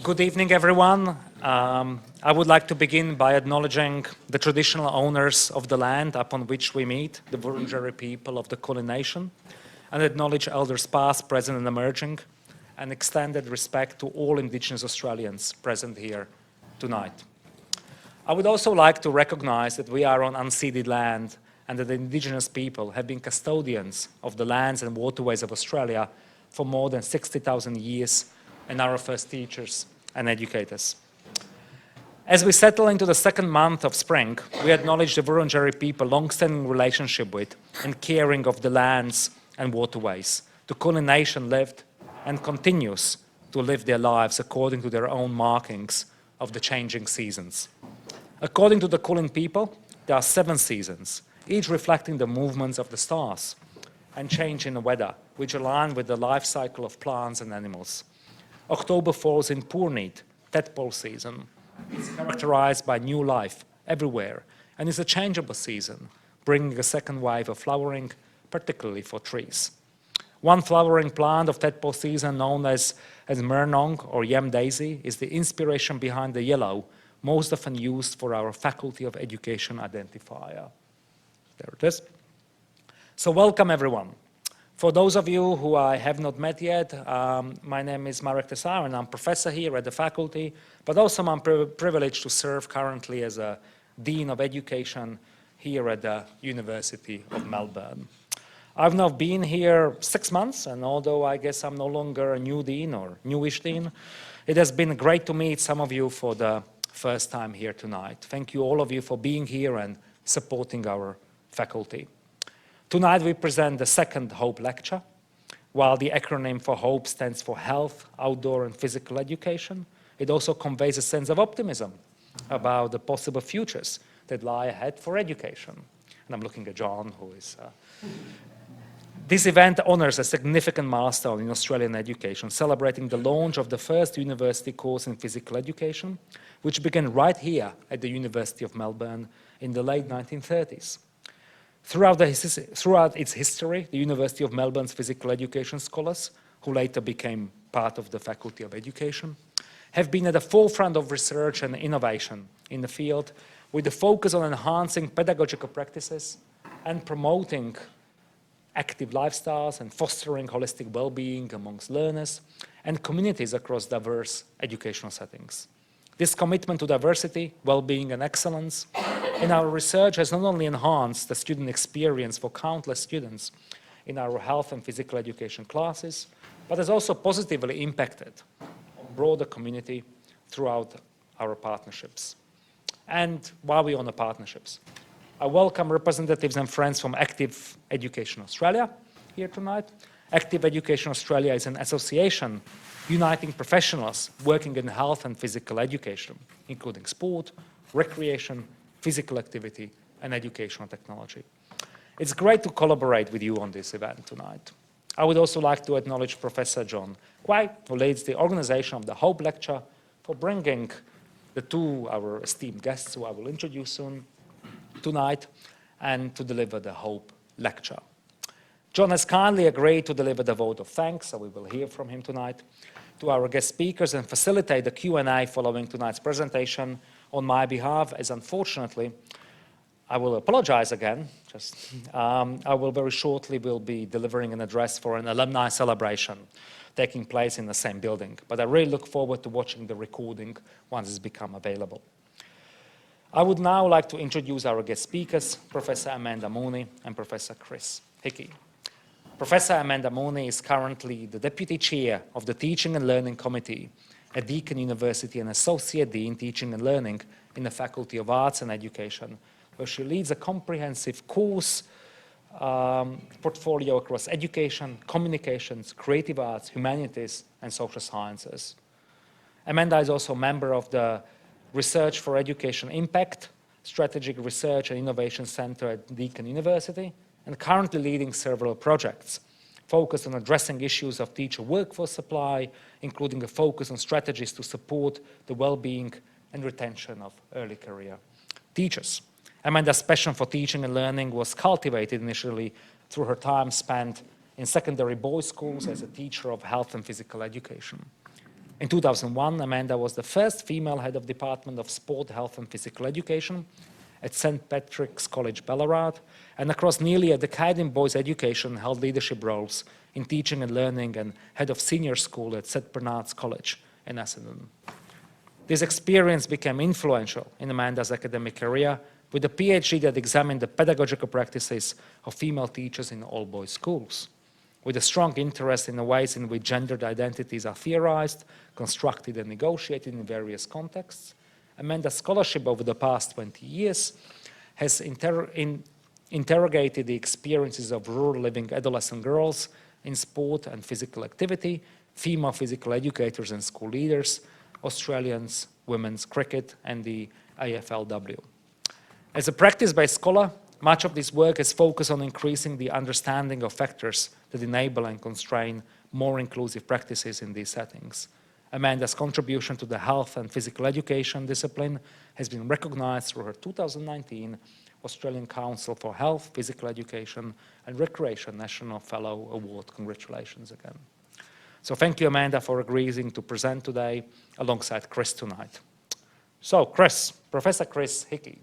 Good evening, everyone. I would like to begin by acknowledging the traditional owners of the land upon which we meet, the Wurundjeri people of the Kulin Nation, and acknowledge elders past, present, and emerging, and extended respect to all Indigenous Australians present here tonight. I would also like to recognize that we are on unceded land and that the Indigenous people have been custodians of the lands and waterways of Australia for more than 60,000 years, and our first teachers and educators. As we settle into the second month of spring, we acknowledge the Wurundjeri people long-standing relationship with and caring of the lands and waterways. The Kulin Nation lived and continues to live their lives according to their own markings of the changing seasons. According to the Kulin people, there are 7 seasons, each reflecting the movements of the stars and change in the weather, which align with the life cycle of plants and animals. October falls in Poorneet, tadpole season. It's characterized by new life everywhere and is a changeable season, bringing a second wave of flowering, particularly for trees. One flowering plant of tadpole season, known as murnong or yam daisy, is the inspiration behind the yellow, most often used for our Faculty of Education identifier. There it is. So welcome, everyone. For those of you who I have not met yet, my name is Marek, Tesar, and I'm professor here at the faculty, but also I'm privileged to serve currently as a Dean of Education here at the University of Melbourne. I've now been here 6 months, and although I guess I'm no longer a new Dean or newish Dean, it has been great to meet some of you for the first time here tonight. Thank you all of you for being here and supporting our faculty. Tonight we present the second HOPE lecture. While the acronym for HOPE stands for Health, Outdoor and Physical Education, it also conveys a sense of optimism about the possible futures that lie ahead for education. And I'm looking at John, who is... This event honors a significant milestone in Australian education, celebrating the launch of the first university course in physical education, which began right here at the University of Melbourne in the late 1930s. Throughout its history, the University of Melbourne's physical education scholars, who later became part of the Faculty of Education, have been at the forefront of research and innovation in the field, with a focus on enhancing pedagogical practices and promoting active lifestyles and fostering holistic well-being amongst learners and communities across diverse educational settings. This commitment to diversity, well-being and excellence in our research has not only enhanced the student experience for countless students in our health and physical education classes, but has also positively impacted on broader community throughout our partnerships. And while we're on the partnerships, I welcome representatives and friends from Active Education Australia here tonight. Active Education Australia is an association uniting professionals working in health and physical education, including sport, recreation, physical activity, and educational technology. It's great to collaborate with you on this event tonight. I would also like to acknowledge Professor John Quay, who leads the organization of the HOPE lecture, for bringing the our esteemed guests, who I will introduce soon, tonight, and to deliver the HOPE lecture. John has kindly agreed to deliver the vote of thanks, so we will hear from him tonight, to our guest speakers and facilitate the Q&A following tonight's presentation on my behalf, as unfortunately, I will apologize again, I will very shortly be delivering an address for an alumni celebration taking place in the same building, but I really look forward to watching the recording once it's become available. I would now like to introduce our guest speakers, Professor Amanda Mooney and Professor Chris Hickey. Professor Amanda Mooney is currently the Deputy Chair of the Teaching and Learning Committee at Deakin University and Associate Dean Teaching and Learning in the Faculty of Arts and Education, where she leads a comprehensive course portfolio across education, communications, creative arts, humanities, and social sciences. Amanda is also a member of the Research for Education Impact, Strategic Research and Innovation Center at Deakin University, and currently leading several projects focused on addressing issues of teacher workforce supply, including a focus on strategies to support the well-being and retention of early career teachers. Amanda's passion for teaching and learning was cultivated initially through her time spent in secondary boys' schools as a teacher of health and physical education. In 2001, Amanda was the first female head of Department of Sport, Health and Physical Education at St. Patrick's College, Ballarat, and across nearly a decade in boys' education held leadership roles in teaching and learning and head of senior school at St. Bernard's College in Essendon. This experience became influential in Amanda's academic career with a PhD that examined the pedagogical practices of female teachers in all boys' schools. With a strong interest in the ways in which gendered identities are theorized, constructed and negotiated in various contexts, Amanda's scholarship over the past 20 years has interrogated the experiences of rural living adolescent girls in sport and physical activity, female physical educators and school leaders, Australians, women's cricket and the AFLW. As a practice-based scholar, much of this work is focused on increasing the understanding of factors that enable and constrain more inclusive practices in these settings. Amanda's contribution to the health and physical education discipline has been recognized through her 2019 Australian Council for Health, Physical Education and Recreation National Fellow Award. Congratulations again. So thank you, Amanda, for agreeing to present today alongside Chris tonight. So Chris, Professor Chris Hickey,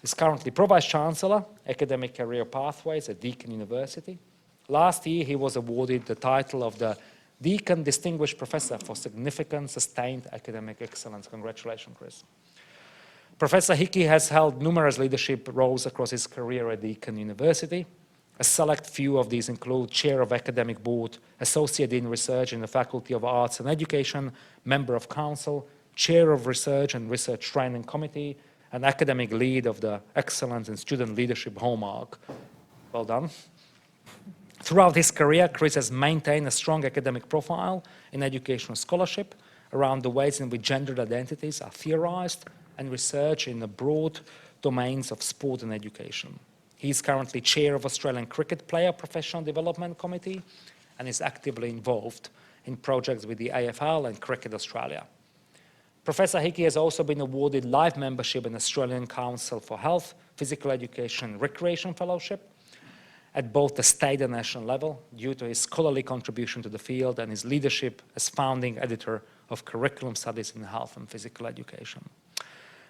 is currently Pro-Vice Chancellor, Academic Career Pathways at Deakin University. Last year, he was awarded the title of the Deakin Distinguished Professor for Significant Sustained Academic Excellence. Congratulations, Chris. Professor Hickey has held numerous leadership roles across his career at Deakin University. A select few of these include Chair of Academic Board, Associate Dean Research in the Faculty of Arts and Education, Member of Council, Chair of Research and Research Training Committee, and Academic Lead of the Excellence in Student Leadership Hallmark. Well done. Throughout his career, Chris has maintained a strong academic profile in educational scholarship around the ways in which gendered identities are theorized and research in the broad domains of sport and education. He is currently chair of Australian Cricket Player Professional Development Committee and is actively involved in projects with the AFL and Cricket Australia. Professor Hickey has also been awarded life membership in Australian Council for Health, Physical Education and Recreation Fellowship at both the state and national level due to his scholarly contribution to the field and his leadership as founding editor of Curriculum Studies in Health and Physical Education.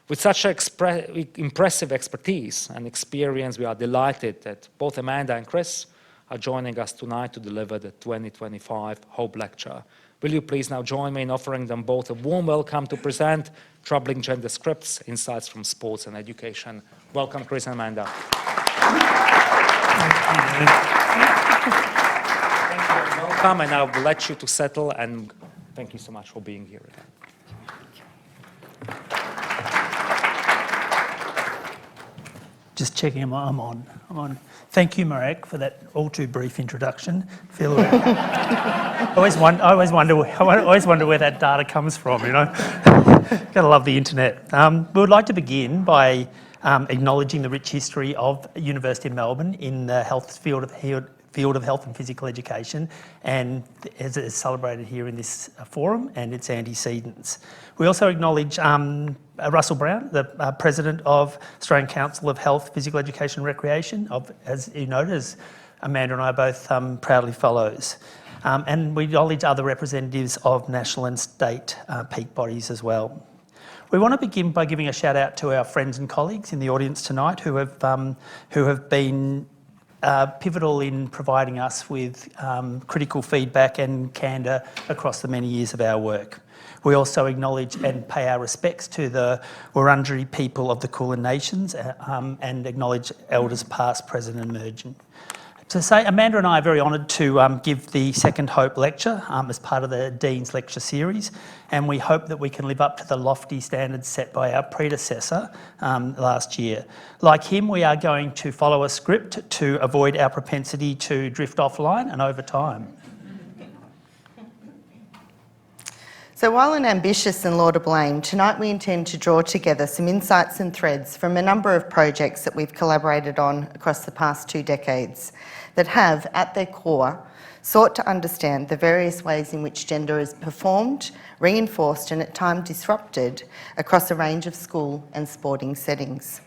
With such impressive expertise and experience, we are delighted that both Amanda and Chris are joining us tonight to deliver the 2025 Hope Lecture. Will you please now join me in offering them both a warm welcome to present Troubling Gender Scripts, Insights from Sports and Education. Welcome, Chris and Amanda. Thank you. Welcome, and I'll let you to settle, and thank you so much for being here again. Just checking I'm on. Thank you, Marek, for that all too brief introduction. I always wonder where that data comes from, you know. Gotta love the internet. We would like to begin by acknowledging the rich history of University of Melbourne in the field of health and physical education, and as it is celebrated here in this forum and its antecedents. We also acknowledge Russell Brown, the President of Australian Council of Health, Physical Education and Recreation, as you noted, as Amanda and I are both proudly fellows. And we acknowledge other representatives of national and state peak bodies as well. We want to begin by giving a shout out to our friends and colleagues in the audience tonight who have been pivotal in providing us with critical feedback and candour across the many years of our work. We also acknowledge and pay our respects to the Wurundjeri people of the Kulin Nations and acknowledge elders past, present and emerging. To say, Amanda and I are very honoured to give the Second Hope Lecture as part of the Dean's Lecture Series, and we hope that we can live up to the lofty standards set by our predecessor last year. Like him, we are going to follow a script to avoid our propensity to drift offline and over time. So while an ambitious and laudable aim, tonight we intend to draw together some insights and threads from a number of projects that we've collaborated on across the past 2 decades that have, at their core, sought to understand the various ways in which gender is performed, reinforced and at times disrupted across a range of school and sporting settings.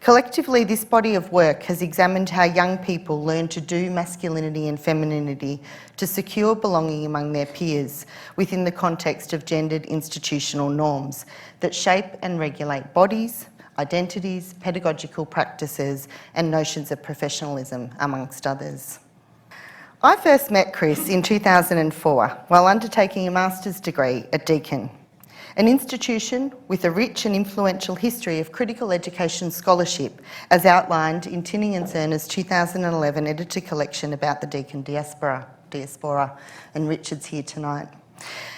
Collectively, this body of work has examined how young people learn to do masculinity and femininity to secure belonging among their peers within the context of gendered institutional norms that shape and regulate bodies, identities, pedagogical practices, and notions of professionalism, amongst others. I first met Chris in 2004 while undertaking a master's degree at Deakin, an institution with a rich and influential history of critical education scholarship, as outlined in Tinning and Cerner's 2011 edited collection about the Deakin diaspora, and Richard's here tonight.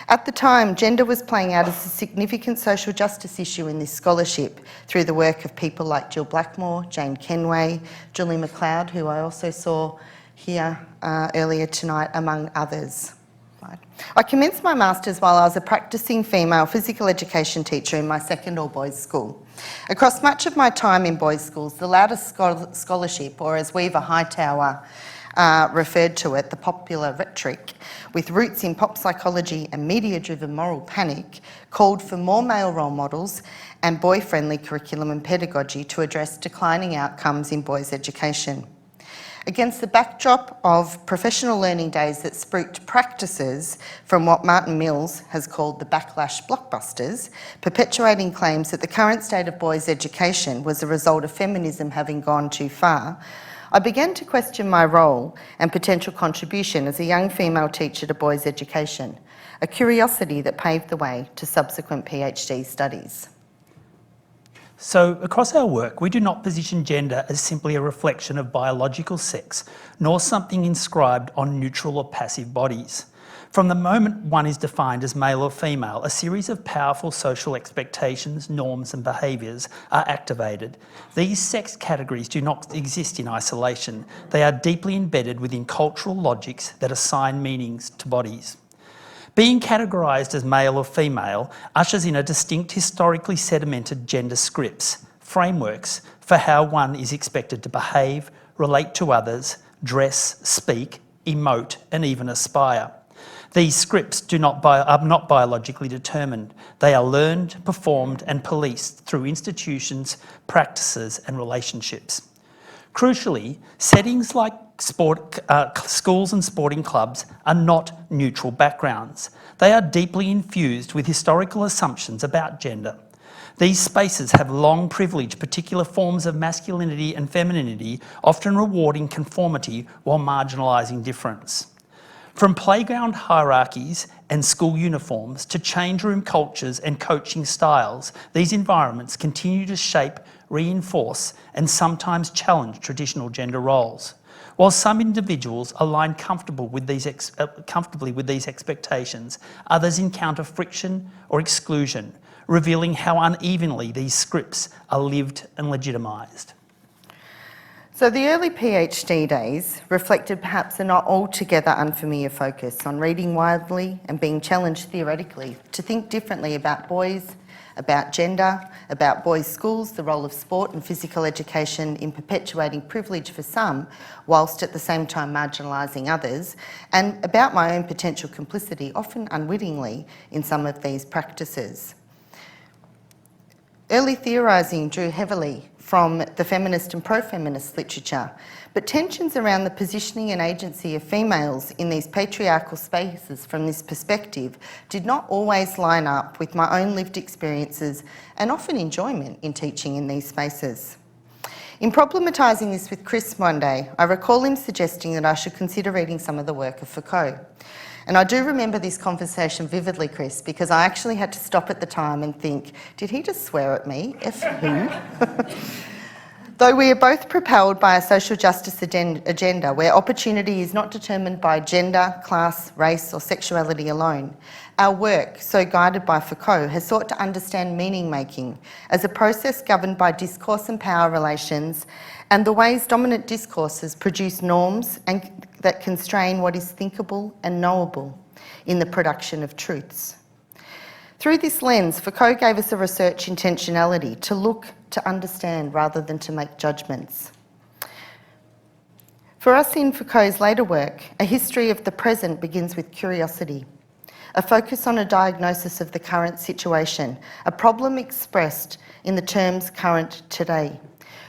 At the time, gender was playing out as a significant social justice issue in this scholarship through the work of people like Jill Blackmore, Jane Kenway, Julie McLeod, who I also saw here earlier tonight, among others. I commenced my master's while I was a practising female physical education teacher in my second all-boys school. Across much of my time in boys' schools, the loudest scholarship, or as Weaver Hightower referred to it, the popular rhetoric, with roots in pop psychology and media-driven moral panic, called for more male role models and boy-friendly curriculum and pedagogy to address declining outcomes in boys' education. Against the backdrop of professional learning days that spruiked practices from what Martin Mills has called the backlash blockbusters, perpetuating claims that the current state of boys' education was a result of feminism having gone too far, I began to question my role and potential contribution as a young female teacher to boys' education, a curiosity that paved the way to subsequent PhD studies. So, across our work, we do not position gender as simply a reflection of biological sex, nor something inscribed on neutral or passive bodies. From the moment one is defined as male or female, a series of powerful social expectations, norms and behaviours are activated. These sex categories do not exist in isolation. They are deeply embedded within cultural logics that assign meanings to bodies. Being categorised as male or female ushers in a distinct historically sedimented gender scripts, frameworks for how one is expected to behave, relate to others, dress, speak, emote and even aspire. These scripts are not biologically determined. They are learned, performed and policed through institutions, practices and relationships. Crucially, settings like schools and sporting clubs are not neutral backgrounds. They are deeply infused with historical assumptions about gender. These spaces have long privileged particular forms of masculinity and femininity, often rewarding conformity while marginalising difference. From playground hierarchies and school uniforms to change room cultures and coaching styles, these environments continue to shape, reinforce and sometimes challenge traditional gender roles. While some individuals align comfortably with these expectations, others encounter friction or exclusion, revealing how unevenly these scripts are lived and legitimised. So the early PhD days reflected perhaps a not altogether unfamiliar focus on reading widely and being challenged theoretically to think differently about boys, about gender, about boys' schools, the role of sport and physical education in perpetuating privilege for some, whilst at the same time marginalising others, and about my own potential complicity, often unwittingly, in some of these practices. Early theorising drew heavily from the feminist and pro-feminist literature, but tensions around the positioning and agency of females in these patriarchal spaces from this perspective did not always line up with my own lived experiences and often enjoyment in teaching in these spaces. In problematising this with Chris one day, I recall him suggesting that I should consider reading some of the work of Foucault. And I do remember this conversation vividly, Chris, because I actually had to stop at the time and think, did he just swear at me? F who? Though we are both propelled by a social justice agenda where opportunity is not determined by gender, class, race or sexuality alone, our work, so guided by Foucault, has sought to understand meaning-making as a process governed by discourse and power relations and the ways dominant discourses produce norms and that constrain what is thinkable and knowable in the production of truths. Through this lens, Foucault gave us a research intentionality to look, to understand, rather than to make judgments. For us in Foucault's later work, a history of the present begins with curiosity, a focus on a diagnosis of the current situation, a problem expressed in the terms current today.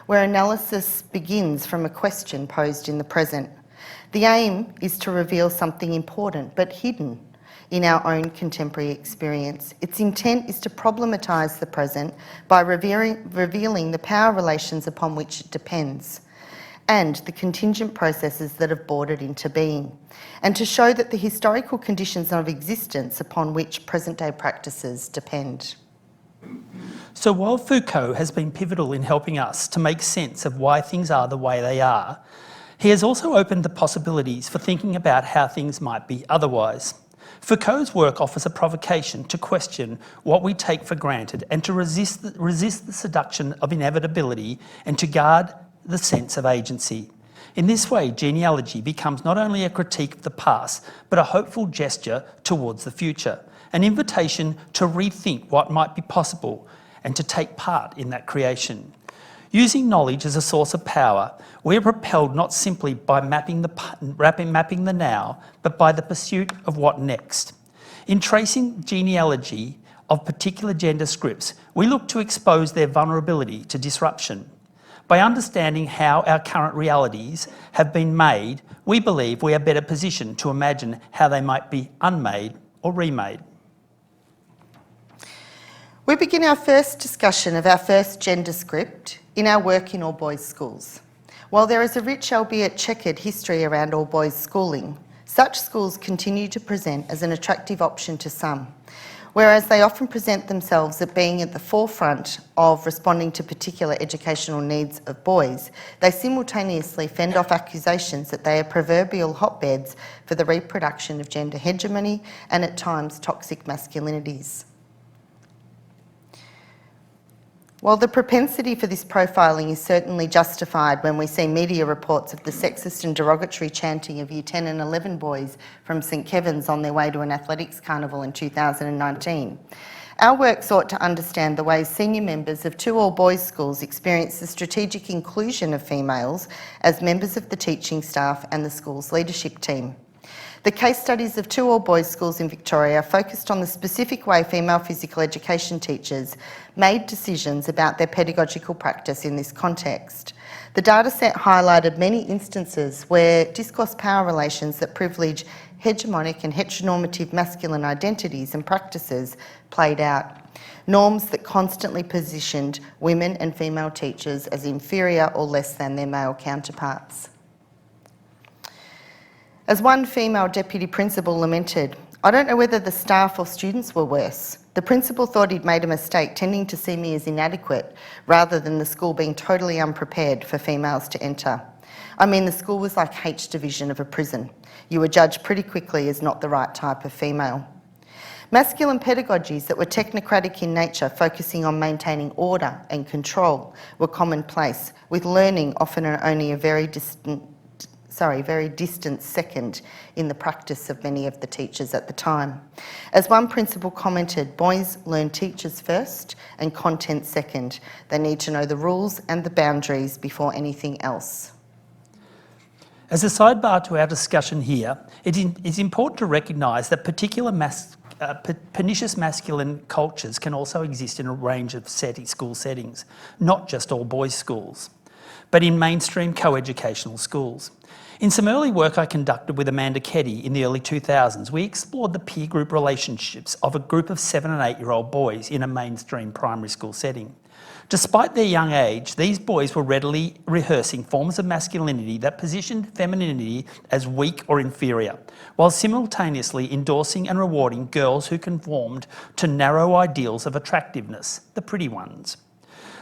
where analysis begins from a question posed in the present. The aim is to reveal something important but hidden in our own contemporary experience. Its intent is to problematise the present by revealing the power relations upon which it depends and the contingent processes that have brought it into being, and to show that the historical conditions of existence upon which present-day practices depend. So while Foucault has been pivotal in helping us to make sense of why things are the way they are, he has also opened the possibilities for thinking about how things might be otherwise. Foucault's work offers a provocation to question what we take for granted and to resist the seduction of inevitability and to guard the sense of agency. In this way, genealogy becomes not only a critique of the past, but a hopeful gesture towards the future, an invitation to rethink what might be possible and to take part in that creation. Using knowledge as a source of power, we are propelled not simply by mapping the now, but by the pursuit of what next. In tracing genealogy of particular gender scripts, we look to expose their vulnerability to disruption. By understanding how our current realities have been made, we believe we are better positioned to imagine how they might be unmade or remade. We begin our first discussion of our first gender script in our work in all boys schools. While there is a rich, albeit checkered, history around all boys schooling, such schools continue to present as an attractive option to some. Whereas they often present themselves as being at the forefront of responding to particular educational needs of boys, they simultaneously fend off accusations that they are proverbial hotbeds for the reproduction of gender hegemony and at times toxic masculinities. While the propensity for this profiling is certainly justified when we see media reports of the sexist and derogatory chanting of Year 10 and 11 boys from St Kevin's on their way to an athletics carnival in 2019, our work sought to understand the ways senior members of 2 all-boys schools experience the strategic inclusion of females as members of the teaching staff and the school's leadership team. The case studies of 2 all-boys schools in Victoria focused on the specific way female physical education teachers made decisions about their pedagogical practice in this context. The dataset highlighted many instances where discourse power relations that privilege hegemonic and heteronormative masculine identities and practices played out. Norms that constantly positioned women and female teachers as inferior or less than their male counterparts. As one female deputy principal lamented, "I don't know whether the staff or students were worse. The principal thought he'd made a mistake tending to see me as inadequate rather than the school being totally unprepared for females to enter. I mean, the school was like H division of a prison. You were judged pretty quickly as not the right type of female." Masculine pedagogies that were technocratic in nature, focusing on maintaining order and control, were commonplace, with learning often only a very distant second in the practice of many of the teachers at the time. As one principal commented, boys learn teachers first and content second. They need to know the rules and the boundaries before anything else. As a sidebar to our discussion here, it is important to recognise that particular pernicious masculine cultures can also exist in a range of school settings, not just all boys schools, but in mainstream co-educational schools. In some early work I conducted with Amanda Keddy in the early 2000s, we explored the peer group relationships of a group of 7 and 8-year-old boys in a mainstream primary school setting. Despite their young age, these boys were readily rehearsing forms of masculinity that positioned femininity as weak or inferior, while simultaneously endorsing and rewarding girls who conformed to narrow ideals of attractiveness, the pretty ones.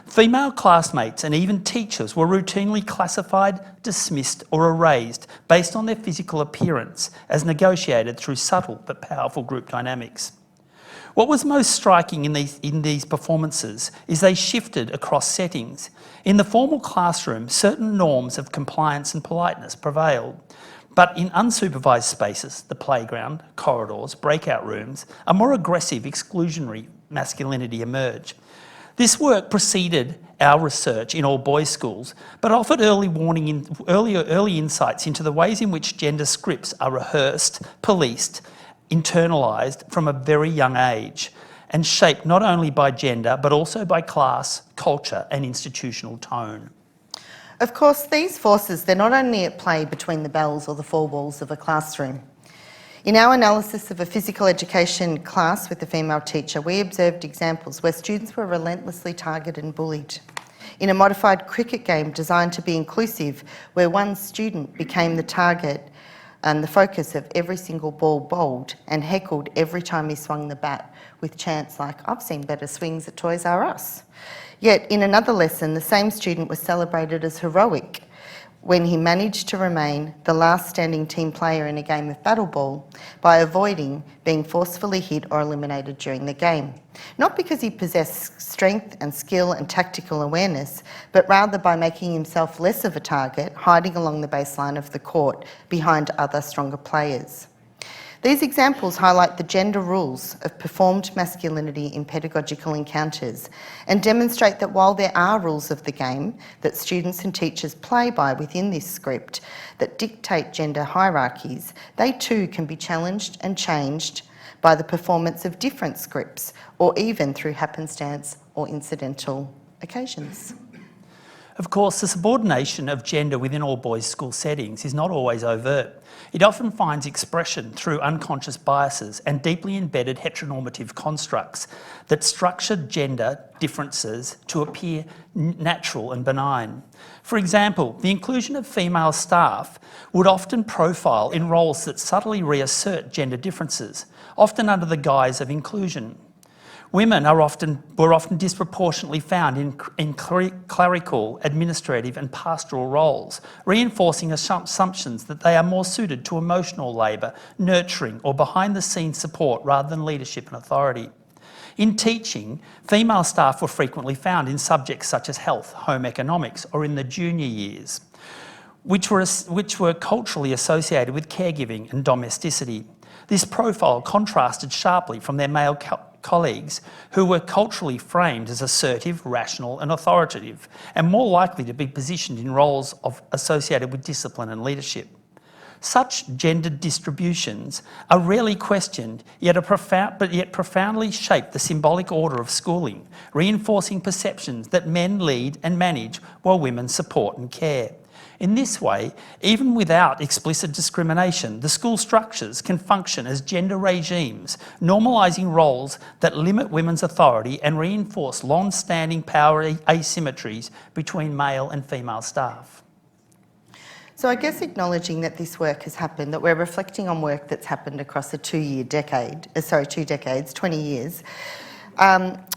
Female classmates and even teachers were routinely classified, dismissed or erased based on their physical appearance, as negotiated through subtle but powerful group dynamics. What was most striking in these performances is they shifted across settings. In the formal classroom, certain norms of compliance and politeness prevailed, but in unsupervised spaces, the playground, corridors, breakout rooms, a more aggressive, exclusionary masculinity emerged. This work preceded our research in all boys schools, but offered early insights into the ways in which gender scripts are rehearsed, policed, internalised from a very young age, and shaped not only by gender, but also by class, culture and institutional tone. Of course, these forces, they're not only at play between the bells or the four walls of a classroom. In our analysis of a physical education class with a female teacher, we observed examples where students were relentlessly targeted and bullied. In a modified cricket game designed to be inclusive, where one student became the target and the focus of every single ball bowled and heckled every time he swung the bat, with chants like, "I've seen better swings at Toys R Us." Yet in another lesson, the same student was celebrated as heroic when he managed to remain the last standing team player in a game of battle ball by avoiding being forcefully hit or eliminated during the game. Not because he possessed strength and skill and tactical awareness, but rather by making himself less of a target, hiding along the baseline of the court behind other stronger players. These examples highlight the gender rules of performed masculinity in pedagogical encounters and demonstrate that while there are rules of the game that students and teachers play by within this script that dictate gender hierarchies, they too can be challenged and changed by the performance of different scripts or even through happenstance or incidental occasions. Of course, the subordination of gender within all boys' school settings is not always overt. It often finds expression through unconscious biases and deeply embedded heteronormative constructs that structure gender differences to appear natural and benign. For example, the inclusion of female staff would often profile in roles that subtly reassert gender differences, often under the guise of inclusion. Women were often disproportionately found in clerical, administrative and pastoral roles, reinforcing assumptions that they are more suited to emotional labour, nurturing or behind-the-scenes support rather than leadership and authority. In teaching, female staff were frequently found in subjects such as health, home economics or in the junior years, which were culturally associated with caregiving and domesticity. This profile contrasted sharply from their male colleagues who were culturally framed as assertive, rational and authoritative, and more likely to be positioned in roles associated with discipline and leadership. Such gendered distributions are rarely questioned, yet profoundly shape the symbolic order of schooling, reinforcing perceptions that men lead and manage while women support and care. In this way, even without explicit discrimination, the school structures can function as gender regimes, normalising roles that limit women's authority and reinforce long-standing power asymmetries between male and female staff. So I guess acknowledging that this work has happened, that we're reflecting on work that's happened across a 2 decades, 20 years,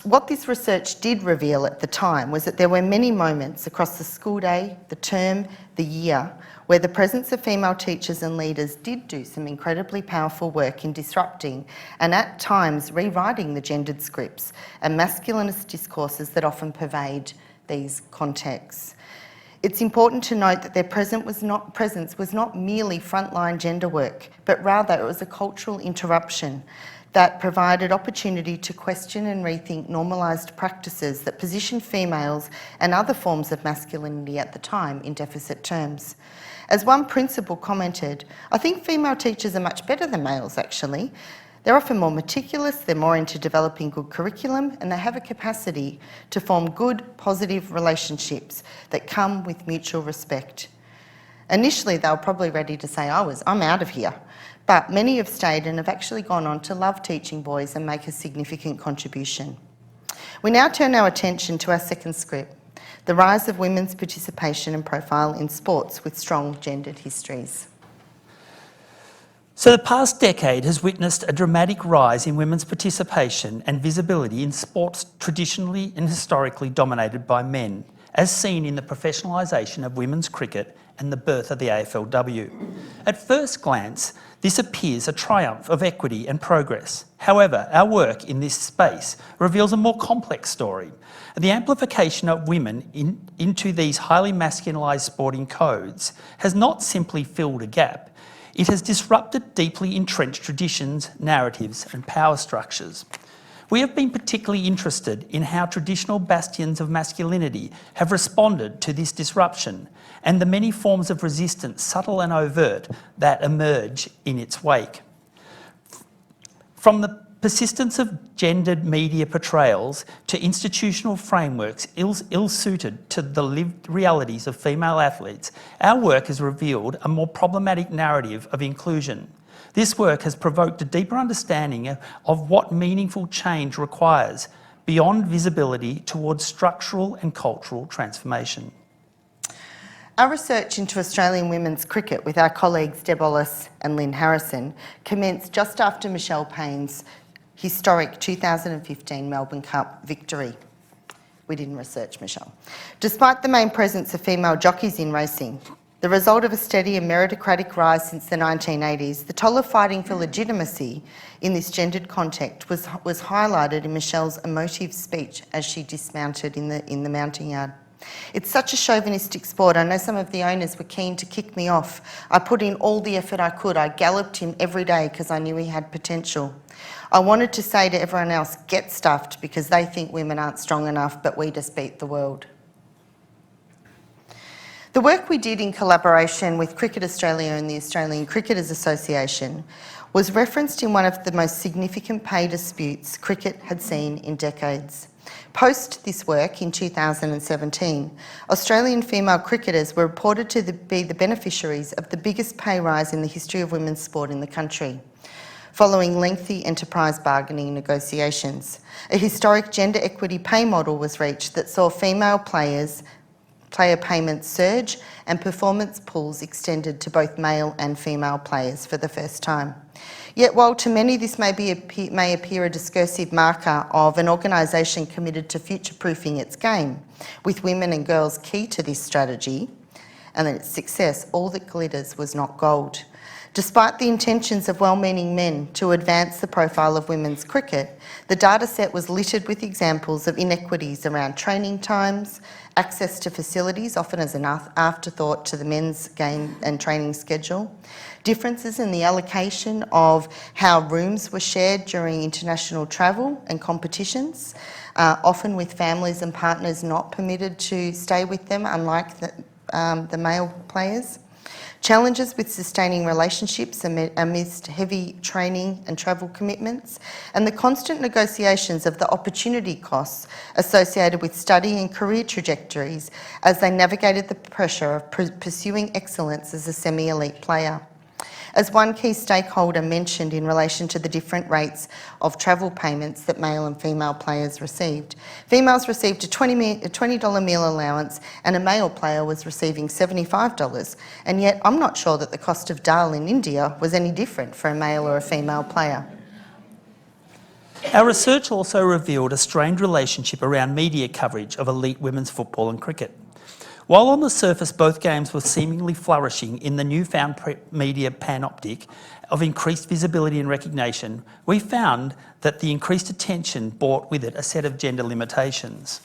what this research did reveal at the time was that there were many moments across the school day, the term, the year, where the presence of female teachers and leaders did do some incredibly powerful work in disrupting and at times rewriting the gendered scripts and masculinist discourses that often pervade these contexts. It's important to note that their presence was not merely frontline gender work, but rather it was a cultural interruption that provided opportunity to question and rethink normalised practices that positioned females and other forms of masculinity at the time in deficit terms. As one principal commented, "I think female teachers are much better than males actually. They're often more meticulous, they're more into developing good curriculum, and they have a capacity to form good, positive relationships that come with mutual respect." Initially, they were probably ready to say, I'm out of here. But many have stayed and have actually gone on to love teaching boys and make a significant contribution. We now turn our attention to our second script, the rise of women's participation and profile in sports with strong gendered histories. So the past decade has witnessed a dramatic rise in women's participation and visibility in sports traditionally and historically dominated by men, as seen in the professionalisation of women's cricket and the birth of the AFLW. At first glance, this appears a triumph of equity and progress. However, our work in this space reveals a more complex story. The amplification of women into these highly masculinised sporting codes has not simply filled a gap. It has disrupted deeply entrenched traditions, narratives and power structures. We have been particularly interested in how traditional bastions of masculinity have responded to this disruption and the many forms of resistance, subtle and overt, that emerge in its wake. From the persistence of gendered media portrayals to institutional frameworks ill-suited to the lived realities of female athletes, our work has revealed a more problematic narrative of inclusion. This work has provoked a deeper understanding of what meaningful change requires, beyond visibility towards structural and cultural transformation. Our research into Australian women's cricket with our colleagues Deb Ollis and Lynn Harrison commenced just after Michelle Payne's historic 2015 Melbourne Cup victory. We didn't research Michelle. Despite the main presence of female jockeys in racing, the result of a steady and meritocratic rise since the 1980s, the toll of fighting for legitimacy in this gendered context was highlighted in Michelle's emotive speech as she dismounted in the mounting yard. It's such a chauvinistic sport. I know some of the owners were keen to kick me off. I put in all the effort I could. I galloped him every day because I knew he had potential. I wanted to say to everyone else, get stuffed, because they think women aren't strong enough, but we just beat the world. The work we did in collaboration with Cricket Australia and the Australian Cricketers Association was referenced in one of the most significant pay disputes cricket had seen in decades. Post this work in 2017, Australian female cricketers were reported to be the beneficiaries of the biggest pay rise in the history of women's sport in the country. Following lengthy enterprise bargaining negotiations, a historic gender equity pay model was reached that saw female player payments surge and performance pools extended to both male and female players for the first time. Yet while to many this may appear a discursive marker of an organisation committed to future-proofing its game, with women and girls key to this strategy and its success, all that glitters was not gold. Despite the intentions of well-meaning men to advance the profile of women's cricket, the data set was littered with examples of inequities around training times, access to facilities, often as an afterthought to the men's game and training schedule, differences in the allocation of how rooms were shared during international travel and competitions, often with families and partners not permitted to stay with them, unlike the male players. Challenges with sustaining relationships amidst heavy training and travel commitments, and the constant negotiations of the opportunity costs associated with study and career trajectories as they navigated the pressure of pursuing excellence as a semi-elite player. As one key stakeholder mentioned in relation to the different rates of travel payments that male and female players received, females received a $20 meal allowance and a male player was receiving $75, and yet I'm not sure that the cost of dal in India was any different for a male or a female player. Our research also revealed a strained relationship around media coverage of elite women's football and cricket. While on the surface both games were seemingly flourishing in the newfound media panoptic of increased visibility and recognition, we found that the increased attention brought with it a set of gender limitations.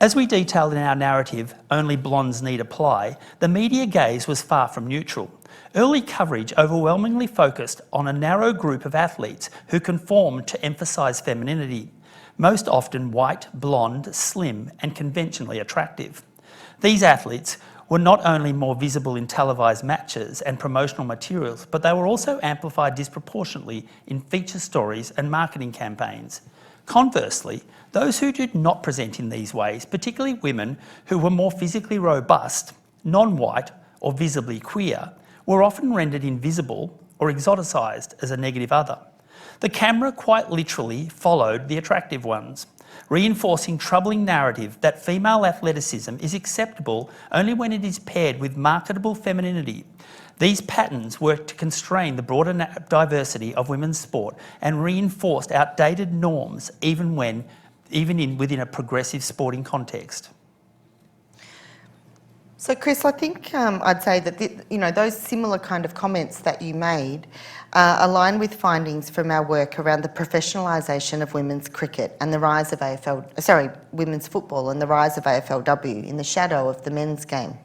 As we detailed in our narrative, Only Blondes Need Apply, the media gaze was far from neutral. Early coverage overwhelmingly focused on a narrow group of athletes who conformed to emphasise femininity, most often white, blonde, slim and conventionally attractive. These athletes were not only more visible in televised matches and promotional materials, but they were also amplified disproportionately in feature stories and marketing campaigns. Conversely, those who did not present in these ways, particularly women who were more physically robust, non-white or visibly queer, were often rendered invisible or exoticised as a negative other. The camera quite literally followed the attractive ones, reinforcing troubling narrative that female athleticism is acceptable only when it is paired with marketable femininity. These patterns worked to constrain the broader diversity of women's sport and reinforced outdated norms even within a progressive sporting context. So Chris, I think I'd say that those similar kind of comments that you made align with findings from our work around the professionalisation of women's cricket and the rise of women's football and the rise of AFLW in the shadow of the men's game.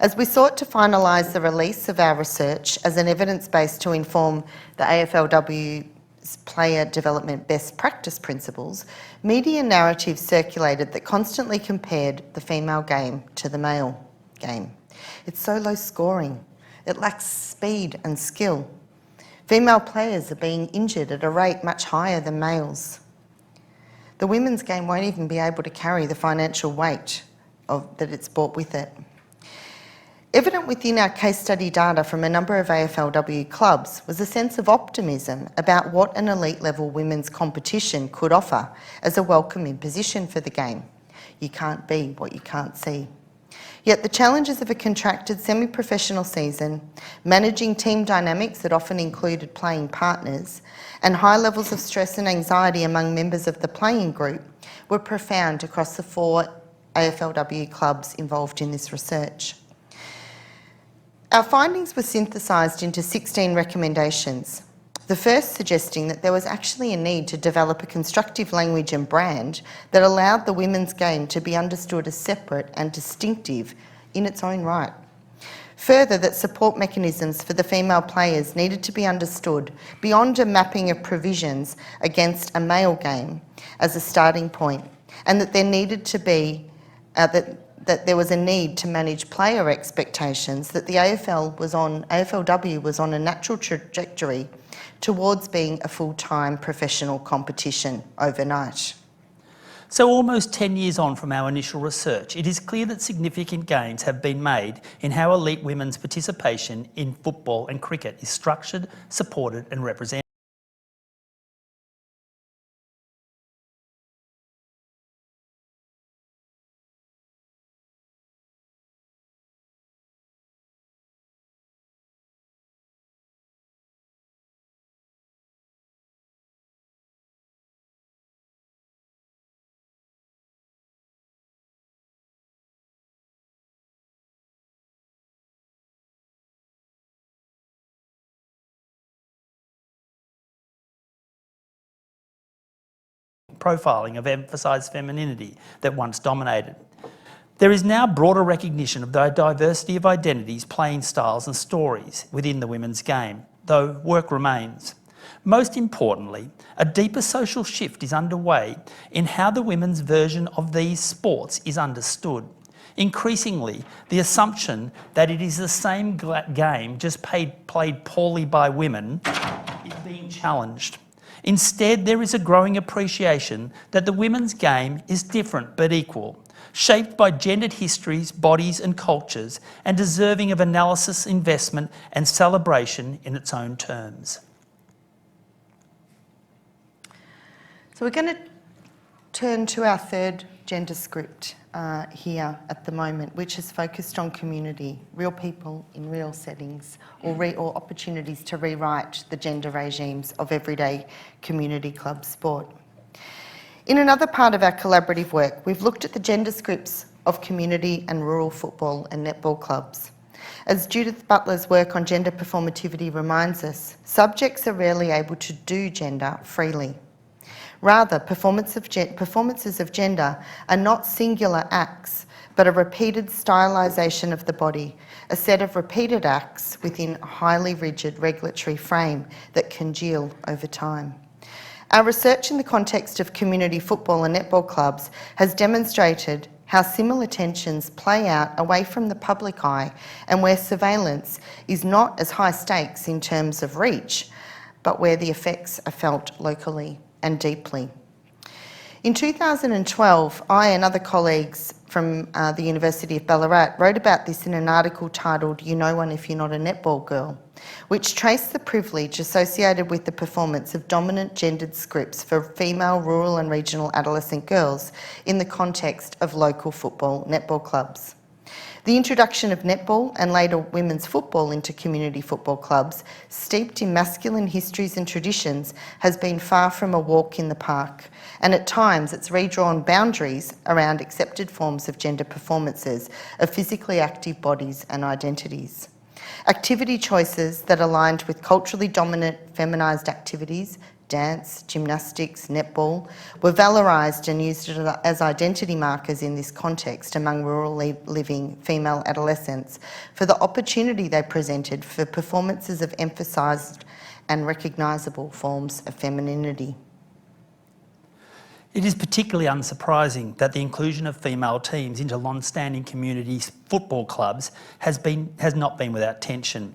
As we sought to finalise the release of our research as an evidence base to inform the AFLW's player development best practice principles, media narratives circulated that constantly compared the female game to the male game. It's so low scoring. It lacks speed and skill. Female players are being injured at a rate much higher than males. The women's game won't even be able to carry the financial weight that it's brought with it. Evident within our case study data from a number of AFLW clubs was a sense of optimism about what an elite level women's competition could offer as a welcome imposition for the game. You can't be what you can't see. Yet the challenges of a contracted semi-professional season, managing team dynamics that often included playing partners, and high levels of stress and anxiety among members of the playing group were profound across the 4 AFLW clubs involved in this research. Our findings were synthesised into 16 recommendations. The first suggesting that there was actually a need to develop a constructive language and brand that allowed the women's game to be understood as separate and distinctive in its own right. Further, that support mechanisms for the female players needed to be understood beyond a mapping of provisions against a male game as a starting point, and that there needed to be that there was a need to manage player expectations, that the AFLW was on a natural trajectory towards being a full-time professional competition overnight. So almost 10 years on from our initial research, it is clear that significant gains have been made in how elite women's participation in football and cricket is structured, supported and represented. Profiling of emphasised femininity that once dominated. There is now broader recognition of the diversity of identities, playing styles and stories within the women's game, though work remains. Most importantly, a deeper social shift is underway in how the women's version of these sports is understood. Increasingly, the assumption that it is the same game just played poorly by women is being challenged. Instead, there is a growing appreciation that the women's game is different but equal, shaped by gendered histories, bodies and cultures, and deserving of analysis, investment and celebration in its own terms. So we're going to turn to our third gender script here at the moment, which is focused on community, real people in real settings, or opportunities to rewrite the gender regimes of everyday community club sport. In another part of our collaborative work, we've looked at the gender scripts of community and rural football and netball clubs. As Judith Butler's work on gender performativity reminds us, subjects are rarely able to do gender freely. Rather, performances of gender are not singular acts, but a repeated stylisation of the body, a set of repeated acts within a highly rigid regulatory frame that congeal over time. Our research in the context of community football and netball clubs has demonstrated how similar tensions play out away from the public eye and where surveillance is not as high stakes in terms of reach, but where the effects are felt locally and deeply. In 2012, I and other colleagues from the University of Ballarat wrote about this in an article titled "You Know One If You're Not a Netball Girl," which traced the privilege associated with the performance of dominant gendered scripts for female rural and regional adolescent girls in the context of local football netball clubs. The introduction of netball and later women's football into community football clubs, steeped in masculine histories and traditions, has been far from a walk in the park, and at times it's redrawn boundaries around accepted forms of gender performances of physically active bodies and identities. Activity choices that aligned with culturally dominant feminised activities, dance, gymnastics, netball, were valorised and used as identity markers in this context among rural living female adolescents for the opportunity they presented for performances of emphasised and recognisable forms of femininity. It is particularly unsurprising that the inclusion of female teams into long-standing community football clubs has not been without tension.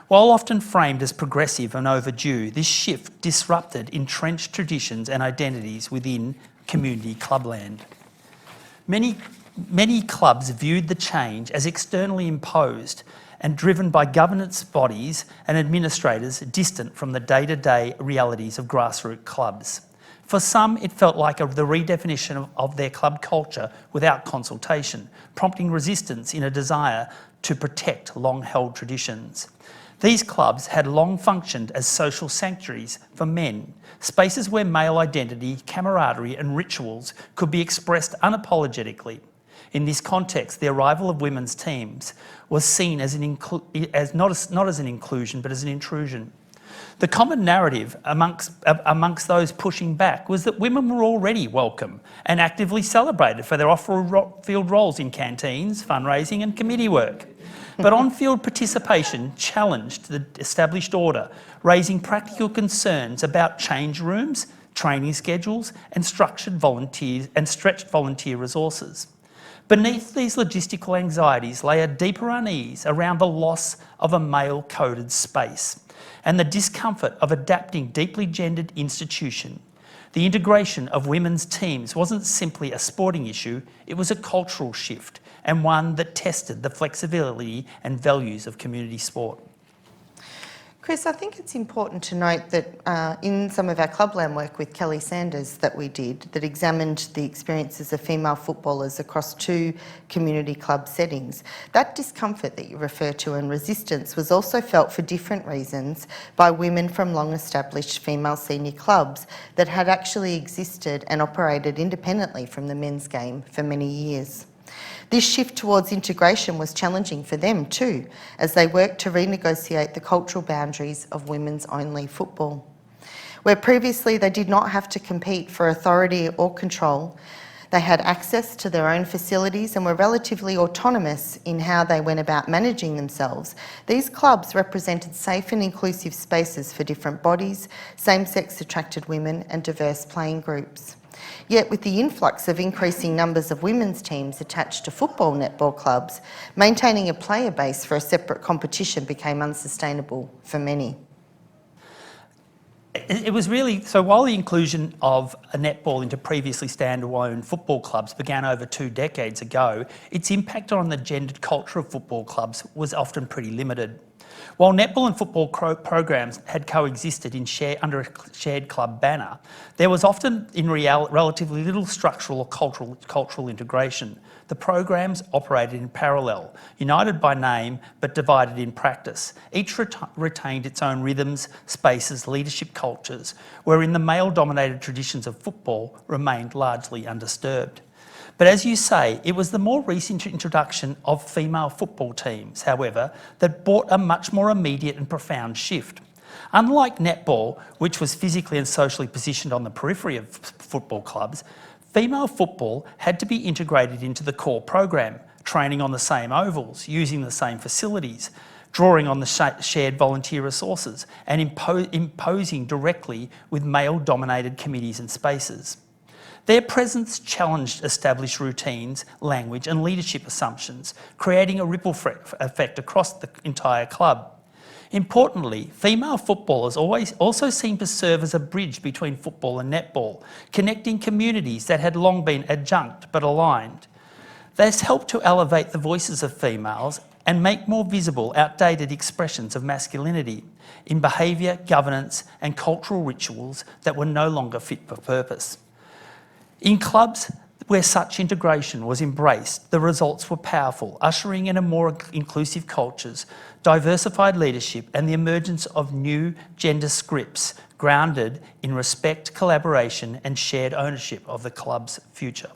While often framed as progressive and overdue, this shift disrupted entrenched traditions and identities within community clubland. Many clubs viewed the change as externally imposed and driven by governance bodies and administrators distant from the day-to-day realities of grassroots clubs. For some, it felt like the redefinition of their club culture without consultation, prompting resistance in a desire to protect long-held traditions. These clubs had long functioned as social sanctuaries for men, spaces where male identity, camaraderie and rituals could be expressed unapologetically. In this context, the arrival of women's teams was seen as not as an inclusion, but as an intrusion. The common narrative amongst those pushing back was that women were already welcome and actively celebrated for their off-field roles in canteens, fundraising and committee work. But on-field participation challenged the established order, raising practical concerns about change rooms, training schedules and stretched volunteer resources. Beneath these logistical anxieties lay a deeper unease around the loss of a male-coded space and the discomfort of adapting deeply gendered institution. The integration of women's teams wasn't simply a sporting issue, it was a cultural shift and one that tested the flexibility and values of community sport. Chris, I think it's important to note that in some of our clubland work with Kelly Sanders that we did, that examined the experiences of female footballers across 2 community club settings, that discomfort that you refer to and resistance was also felt for different reasons by women from long-established female senior clubs that had actually existed and operated independently from the men's game for many years. This shift towards integration was challenging for them too, as they worked to renegotiate the cultural boundaries of women's-only football. Where previously they did not have to compete for authority or control, they had access to their own facilities and were relatively autonomous in how they went about managing themselves. These clubs represented safe and inclusive spaces for different bodies, same-sex attracted women and diverse playing groups. Yet with the influx of increasing numbers of women's teams attached to football netball clubs, maintaining a player base for a separate competition became unsustainable for many. It was really, so while the inclusion of a netball into previously standalone football clubs began over 2 decades ago, its impact on the gendered culture of football clubs was often pretty limited. While netball and football programs had coexisted under a shared club banner, there was often relatively little structural or cultural integration. The programs operated in parallel, united by name but divided in practice. Each retained its own rhythms, spaces, leadership cultures, wherein the male-dominated traditions of football remained largely undisturbed. But as you say, it was the more recent introduction of female football teams, however, that brought a much more immediate and profound shift. Unlike netball, which was physically and socially positioned on the periphery of football clubs, female football had to be integrated into the core program, training on the same ovals, using the same facilities, drawing on the shared volunteer resources, and imposing directly with male-dominated committees and spaces. Their presence challenged established routines, language and leadership assumptions, creating a ripple effect across the entire club. Importantly, female footballers also seemed to serve as a bridge between football and netball, connecting communities that had long been adjunct but aligned. This helped to elevate the voices of females and make more visible outdated expressions of masculinity in behaviour, governance and cultural rituals that were no longer fit for purpose. In clubs where such integration was embraced, the results were powerful, ushering in a more inclusive cultures, diversified leadership and the emergence of new gender scripts grounded in respect, collaboration and shared ownership of the club's future.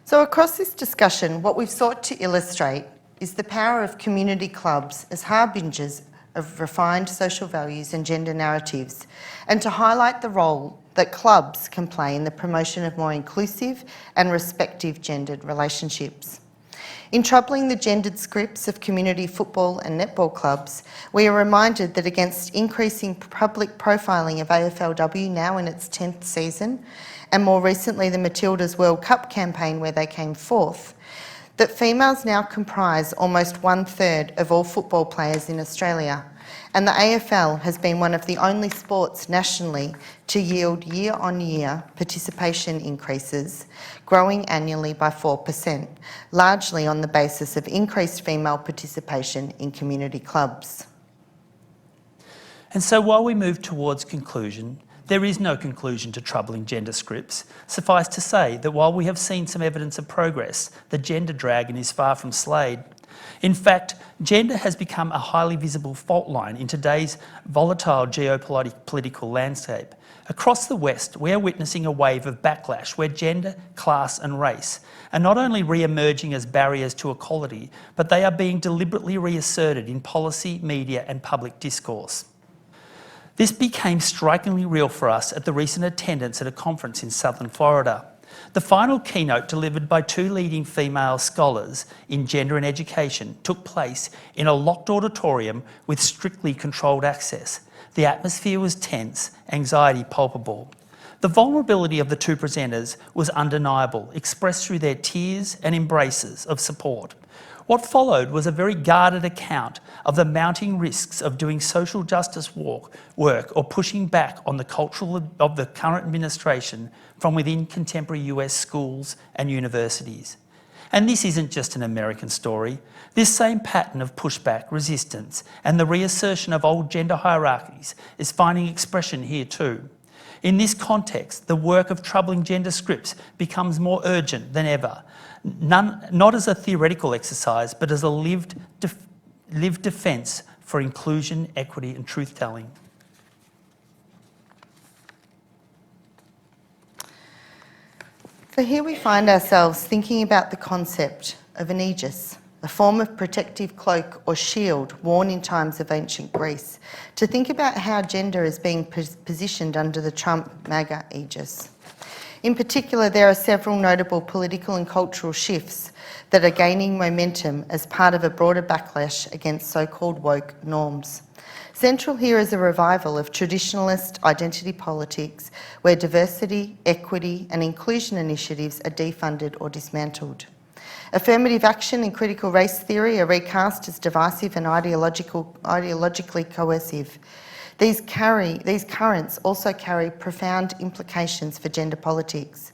So across this discussion, what we've sought to illustrate is the power of community clubs as harbingers of refined social values and gender narratives, and to highlight the role that clubs can play in the promotion of more inclusive and respective gendered relationships. In troubling the gendered scripts of community football and netball clubs, we are reminded that against increasing public profiling of AFLW now in its 10th season, and more recently the Matildas World Cup campaign where they came fourth, that females now comprise almost 1/3 of all football players in Australia, and the AFL has been one of the only sports nationally to yield year-on-year participation increases, growing annually by 4%, largely on the basis of increased female participation in community clubs. And so while we move towards conclusion, there is no conclusion to troubling gender scripts. Suffice to say that while we have seen some evidence of progress, the gender dragon is far from slayed. In fact, gender has become a highly visible fault line in today's volatile geopolitical landscape. Across the West, we are witnessing a wave of backlash where gender, class and race are not only re-emerging as barriers to equality, but they are being deliberately reasserted in policy, media and public discourse. This became strikingly real for us at the recent attendance at a conference in southern Florida. The final keynote, delivered by two leading female scholars in gender and education, took place in a locked auditorium with strictly controlled access. The atmosphere was tense, anxiety palpable. The vulnerability of the two presenters was undeniable, expressed through their tears and embraces of support. What followed was a very guarded account of the mounting risks of doing social justice work or pushing back on the culture of the current administration from within contemporary US schools and universities. And this isn't just an American story. This same pattern of pushback, resistance, and the reassertion of old gender hierarchies is finding expression here too. In this context, the work of troubling gender scripts becomes more urgent than ever, not as a theoretical exercise, but as a lived defence for inclusion, equity and truth-telling. So here we find ourselves thinking about the concept of an aegis, a form of protective cloak or shield worn in times of ancient Greece, to think about how gender is being positioned under the Trump MAGA aegis. In particular, there are several notable political and cultural shifts that are gaining momentum as part of a broader backlash against so-called woke norms. Central here is a revival of traditionalist identity politics where diversity, equity and inclusion initiatives are defunded or dismantled. Affirmative action and critical race theory are recast as divisive and ideologically coercive. These currents also carry profound implications for gender politics.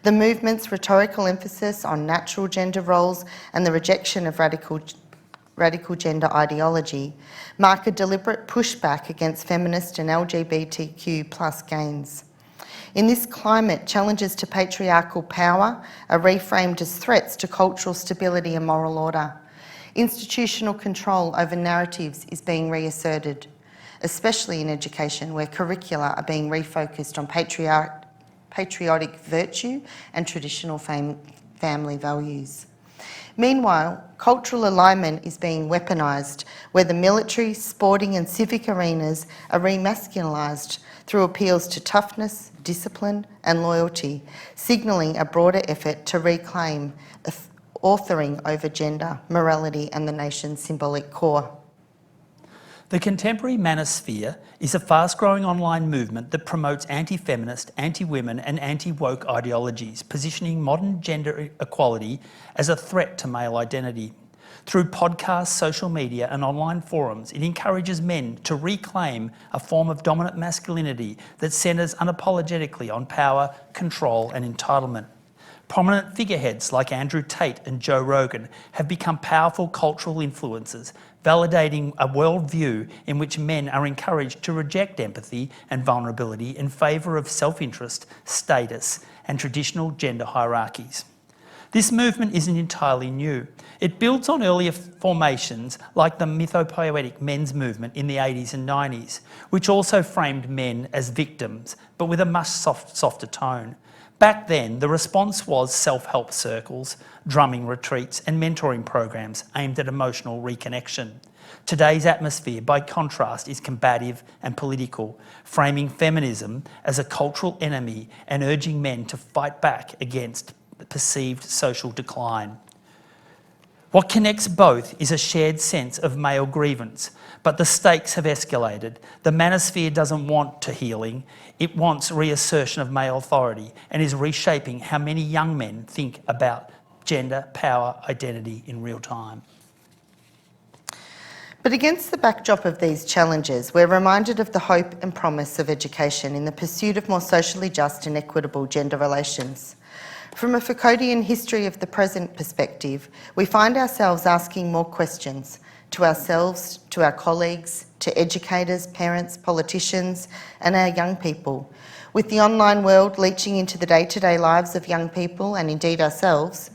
The movement's rhetorical emphasis on natural gender roles and the rejection of radical gender ideology mark a deliberate pushback against feminist and LGBTQ+ gains. In this climate, challenges to patriarchal power are reframed as threats to cultural stability and moral order. Institutional control over narratives is being reasserted, especially in education, where curricula are being refocused on patriotic virtue and traditional family values. Meanwhile, cultural alignment is being weaponised, where the military, sporting and civic arenas are remasculised through appeals to toughness, discipline and loyalty, signalling a broader effort to reclaim authoring over gender, morality and the nation's symbolic core. The contemporary manosphere is a fast-growing online movement that promotes anti-feminist, anti-women and anti-woke ideologies, positioning modern gender equality as a threat to male identity. Through podcasts, social media and online forums, it encourages men to reclaim a form of dominant masculinity that centres unapologetically on power, control and entitlement. Prominent figureheads like Andrew Tate and Joe Rogan have become powerful cultural influencers, validating a worldview in which men are encouraged to reject empathy and vulnerability in favour of self-interest, status and traditional gender hierarchies. This movement isn't entirely new. It builds on earlier formations like the mythopoetic men's movement in the 80s and 90s, which also framed men as victims, but with a much softer tone. Back then, the response was self-help circles, drumming retreats and mentoring programs aimed at emotional reconnection. Today's atmosphere, by contrast, is combative and political, framing feminism as a cultural enemy and urging men to fight back against the perceived social decline. What connects both is a shared sense of male grievance, but the stakes have escalated. The manosphere doesn't want healing, it wants reassertion of male authority and is reshaping how many young men think about gender, power, identity in real time. But against the backdrop of these challenges, we're reminded of the hope and promise of education in the pursuit of more socially just and equitable gender relations. From a Foucauldian history of the present perspective, we find ourselves asking more questions to ourselves, to our colleagues, to educators, parents, politicians, and our young people. With the online world leaching into the day-to-day lives of young people and indeed ourselves,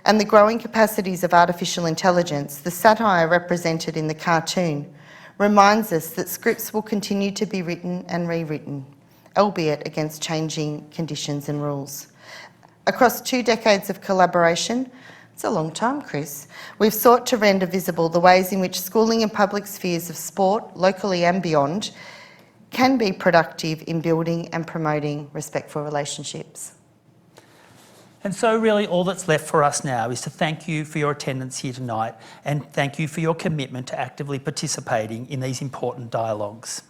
and the growing capacities of artificial intelligence, the satire represented in the cartoon reminds us that scripts will continue to be written and rewritten, albeit against changing conditions and rules. Across 2 decades of collaboration, it's a long time, Chris, we've sought to render visible the ways in which schooling and public spheres of sport, locally and beyond, can be productive in building and promoting respectful relationships. And so really all that's left for us now is to thank you for your attendance here tonight and thank you for your commitment to actively participating in these important dialogues.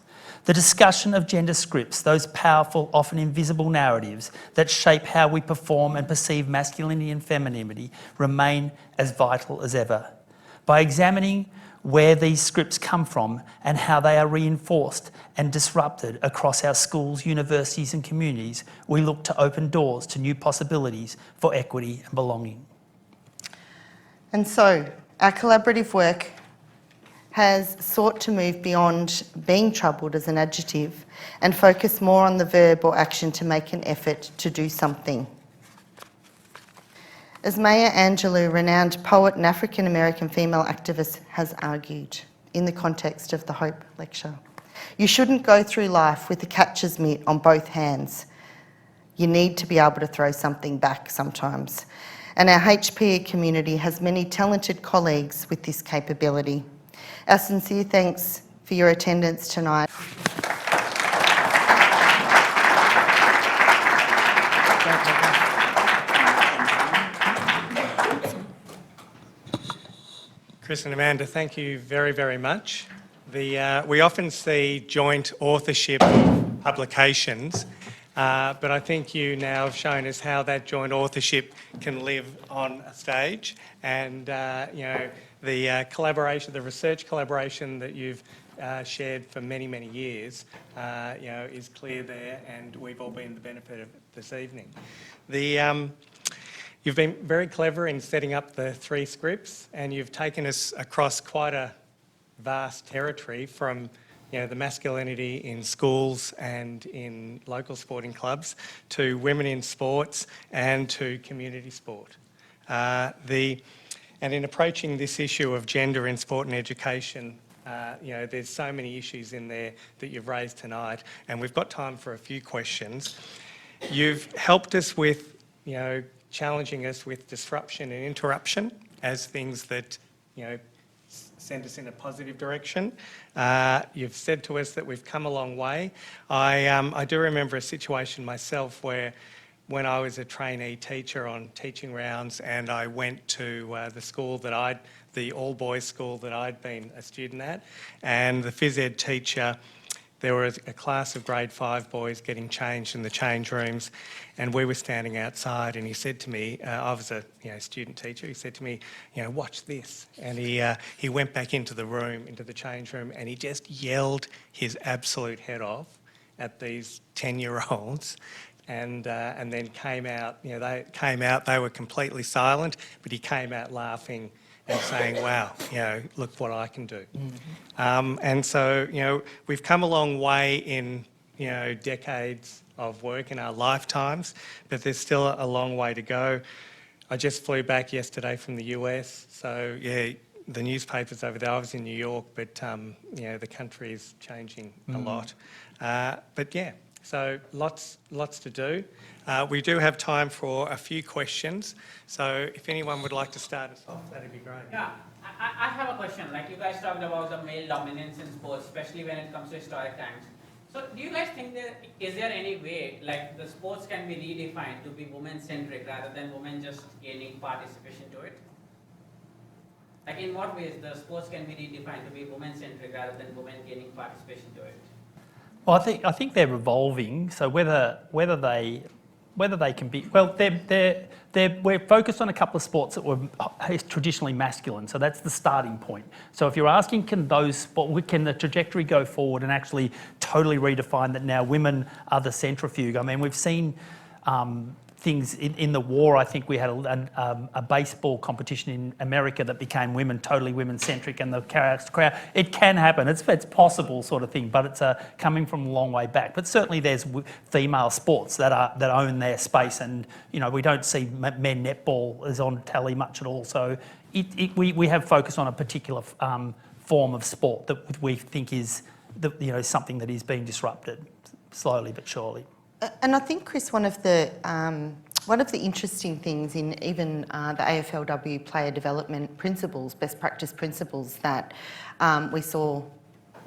The discussion of gender scripts, those powerful, often invisible narratives that shape how we perform and perceive masculinity and femininity, remain as vital as ever. By examining where these scripts come from and how they are reinforced and disrupted across our schools, universities and communities, we look to open doors to new possibilities for equity and belonging. And so, our collaborative work has sought to move beyond being troubled as an adjective and focus more on the verb or action to make an effort to do something. As Maya Angelou, renowned poet and African-American female activist, has argued in the context of the Hope Lecture, you shouldn't go through life with the catcher's mitt on both hands. You need to be able to throw something back sometimes. And our HPE community has many talented colleagues with this capability. Our sincere thanks for your attendance tonight. Chris and Amanda, thank you very, very much. We often see joint authorship of publications, but I think you now have shown us how that joint authorship can live on a stage, and the collaboration, the research collaboration that you've shared for many, many years, is clear there, and we've all been the benefit of it this evening. You've been very clever in setting up the 3 scripts, and you've taken us across quite a vast territory from the masculinity in schools and in local sporting clubs to women in sports and to community sport. And in approaching this issue of gender in sport and education, there's so many issues in there that you've raised tonight, and we've got time for a few questions. You've helped us with, challenging us with disruption and interruption as things that, send us in a positive direction. You've said to us that we've come a long way. I do remember a situation myself where when I was a trainee teacher on teaching rounds and I went to the all-boys school that I'd been a student at, and the phys ed teacher, there was a class of grade 5 boys getting changed in the change rooms, and we were standing outside, and he said to me, I was a student teacher, he said to me, watch this. And he went back into the change room, and he just yelled his absolute head off at these 10-year-olds, and then came out, they were completely silent, but he came out laughing and saying, wow, look what I can do. Mm-hmm. And so, we've come a long way in, decades of work in our lifetimes, but there's still a long way to go. I just flew back yesterday from the US, so the newspapers over there, I was in New York, but the country is changing a lot. So lots to do. We do have time for a few questions, so if anyone would like to start us off, that'd be great. Yeah, I have a question. Like you guys talked about the male dominance in sports, especially when it comes to historic times. So do you guys think is there any way like the sports can be redefined to be women-centric rather than women just gaining participation to it? Like in what ways the sports can be redefined to be women-centric rather than women gaining participation to it? Well, I think they're evolving. So whether they whether they can be, well, we're focused on a couple of sports that were traditionally masculine, so that's the starting point. So if you're asking, can the trajectory go forward and actually totally redefine that now women are the centrifuge? I mean, we've seen things in the war. I think we had a baseball competition in America that became totally women-centric, and the crowd. It can happen. It's possible, sort of thing, but it's coming from a long way back. But certainly, there's female sports that own their space, and we don't see men netball is on tally much at all. So we have focused on a particular form of sport that we think is something that is being disrupted slowly but surely. And I think, Chris, one of the interesting things in even the AFLW player development principles, best practice principles that we saw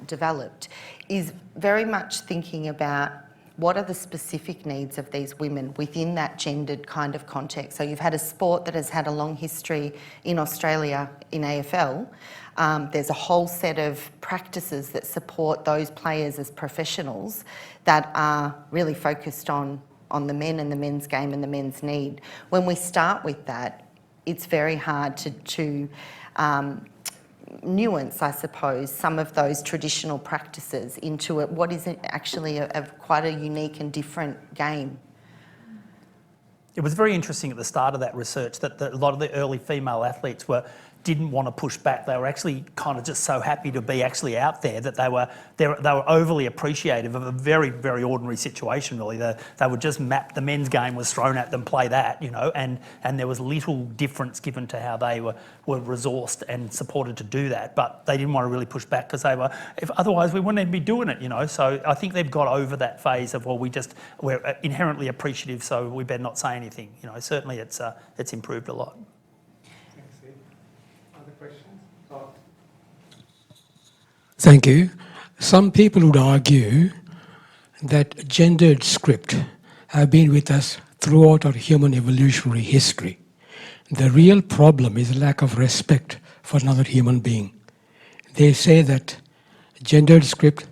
developed, is very much thinking about what are the specific needs of these women within that gendered kind of context. So you've had a sport that has had a long history in Australia in AFL. There's a whole set of practices that support those players as professionals that are really focused on the men and the men's game and the men's need. When we start with that, it's very hard to nuance, I suppose, some of those traditional practices into what is actually quite a unique and different game. It was very interesting at the start of that research that a lot of the early female athletes didn't want to push back. They were actually kind of just so happy to be actually out there that they were overly appreciative of a very, very ordinary situation, really. They would just map, the men's game was thrown at them, play that, and there was little difference given to how they were resourced and supported to do that. But they didn't want to really push back because otherwise we wouldn't even be doing it, So I think they've got over that phase of, we're inherently appreciative, so we better not say anything. Certainly it's improved a lot. Thank you. Some people would argue that gendered script have been with us throughout our human evolutionary history. The real problem is lack of respect for another human being. They say that gendered script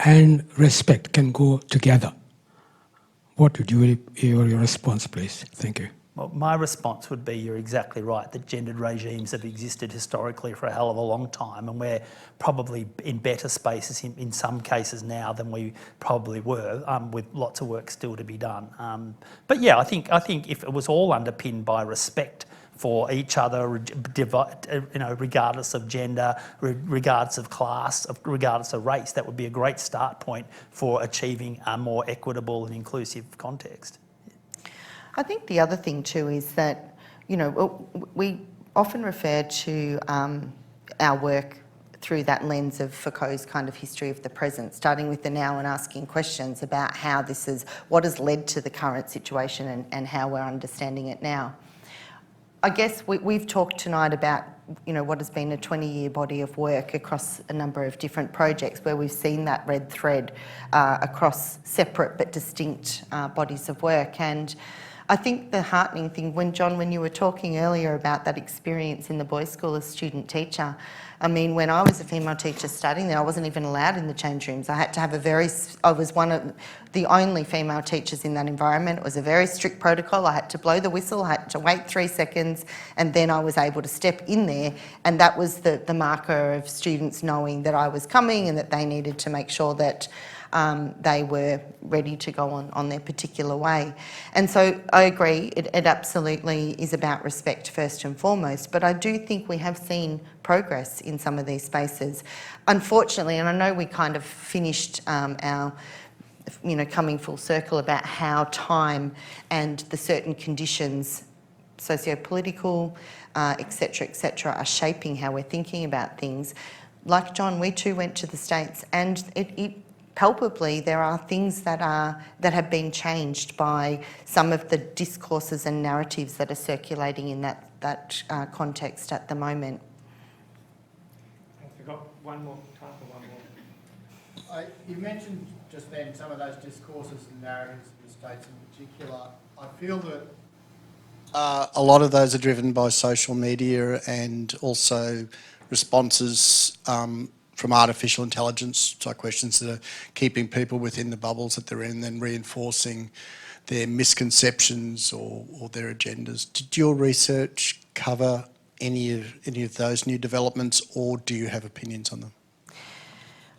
and respect can go together. What would your response, please? Thank you. Well, my response would be you're exactly right, that gendered regimes have existed historically for a hell of a long time, and we're probably in better spaces in some cases now than we probably were, with lots of work still to be done. But yeah, I think if it was all underpinned by respect for each other, regardless of gender, regardless of class, regardless of race, that would be a great start point for achieving a more equitable and inclusive context. I think the other thing too is that, we often refer to our work through that lens of Foucault's kind of history of the present, starting with the now and asking questions about what has led to the current situation and how we're understanding it now. I guess we've talked tonight about, what has been a 20-year body of work across a number of different projects where we've seen that red thread across separate but distinct bodies of work. And I think the heartening thing, when you were talking earlier about that experience in the boys' school as student teacher, I mean, when I was a female teacher studying there, I wasn't even allowed in the change rooms. I had to have I was one of the only female teachers in that environment. It was a very strict protocol. I had to blow the whistle, I had to wait 3 seconds, and then I was able to step in there. And that was the marker of students knowing that I was coming and that they needed to make sure that they were ready to go on their particular way. And so I agree, it absolutely is about respect first and foremost, but I do think we have seen progress in some of these spaces. Unfortunately, and I know we kind of finished our coming full circle about how time and the certain conditions, socio-political, et cetera, are shaping how we're thinking about things. Like John, we too went to the States, and palpably, there are things that have been changed by some of the discourses and narratives that are circulating in that context at the moment. We've got time for one more. You mentioned just then some of those discourses and narratives in the States in particular. I feel that a lot of those are driven by social media and also responses from artificial intelligence type questions that are keeping people within the bubbles that they're in, then reinforcing their misconceptions or their agendas. Did your research cover any of those new developments, or do you have opinions on them?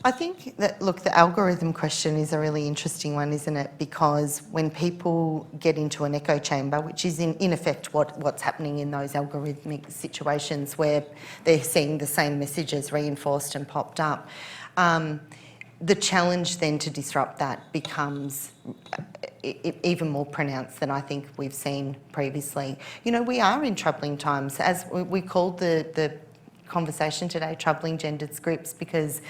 I think that, look, the algorithm question is a really interesting one, isn't it? Because when people get into an echo chamber, which is in effect what's happening in those algorithmic situations where they're seeing the same messages reinforced and popped up, the challenge then to disrupt that becomes even more pronounced than I think we've seen previously. You know, we are in troubling times, as we called the conversation today, troubling gendered scripts, because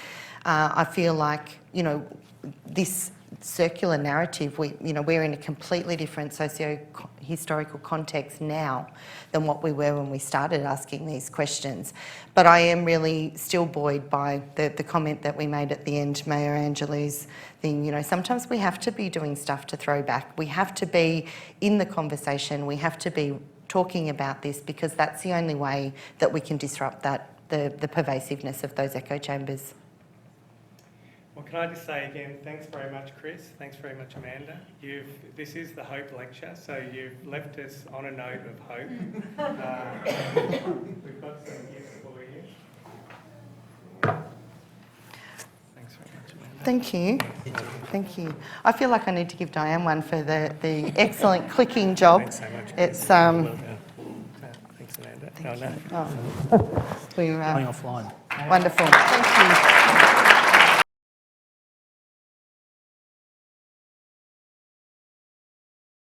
I feel like, you know, this circular narrative, we're in a completely different socio-historical context now than what we were when we started asking these questions. But I am really still buoyed by the comment that we made at the end, Mayor Angelou's thing. You know, sometimes we have to be doing stuff to throw back. We have to be in the conversation. We have to be talking about this, because that's the only way that we can disrupt the pervasiveness of those echo chambers. Well, can I just say again, thanks very much, Chris. Thanks very much, Amanda. This is the Hope Lecture, so you've left us on a note of hope. We've got some gifts for you. Thanks very much, Amanda. Thank you. Thank you. I feel like I need to give Diane one for the excellent clicking job. Thanks so much. It's Thanks, Amanda. Thank No. you. Oh. We're Going offline. wonderful. Thank you.